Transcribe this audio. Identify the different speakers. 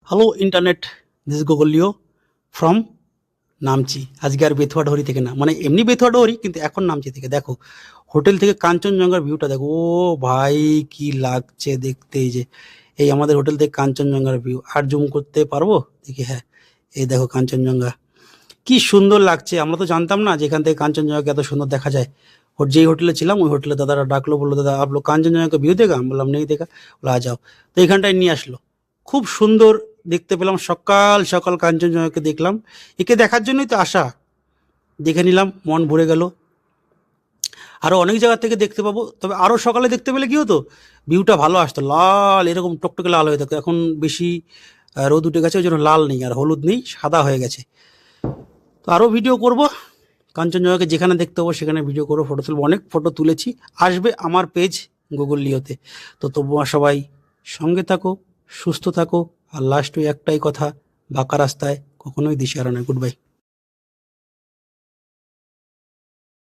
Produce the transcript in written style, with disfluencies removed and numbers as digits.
Speaker 1: Hello internet, this Google Leo from Namchi. আজকে আর বেথুয়া ডহরি থেকে না, মানে এমনি বেথুয়া ডহরি, কিন্তু এখন নামচি থেকে। দেখো হোটেল থেকে কাঞ্চনজঙ্ঘার ভিউটা দেখো। ও ভাই, কি লাগছে দেখতে! এই যে এই আমাদের হোটেল থেকে কাঞ্চনজঙ্ঘার ভিউ। আর জুম করতে পারবো? দেখি, হ্যাঁ, এই দেখো কাঞ্চনজঙ্ঘা। কি সুন্দর লাগছে! আমরা তো জানতাম না যে এখান থেকে কাঞ্চনজঙ্ঘাকে এত সুন্দর দেখা যায়। ওর যেই হোটেলে ছিলাম ওই হোটেলে দাদারা ডাকলো, বললো দাদা আপ লোগ কাঞ্চনজঙ্ঘা ভিউ দেখা। আমি বললাম নেই দেখা। বলে আ যাও। তো এখানটায় নিয়ে আসলো। খুব সুন্দর দেখতে পেলাম। সকাল সকাল কাঞ্চনজঙ্ঘাকে দেখলাম। একে দেখার জন্যই তো আসা। দেখে নিলাম, মন ভরে গেল। আরও অনেক জায়গা থেকে দেখতে পাবো, তবে আরও সকালে দেখতে পেলে কি হতো, ভিউটা ভালো আসতো। লাল, এরকম টকটকে লাল হয়ে থাকতো। এখন বেশি রোদ উঠে গেছে, ওই জন্য লাল নেই আর হলুদ নেই, সাদা হয়ে গেছে। তো আরও ভিডিও করব, কাঞ্চনজঙ্ঘাকে যেখানে দেখতে পাবো সেখানে ভিডিও করবো, ফটো তুলবো। অনেক ফটো তুলেছি, আসবে আমার পেজ গুগল লিওতে। তো তোমরা সবাই সঙ্গে থাকো, সুস্থ থাকো। আর লাস্ট ওই একটাই কথা, বাঁকা রাস্তায় কখনোই দিশেহারা নয়। Good bye.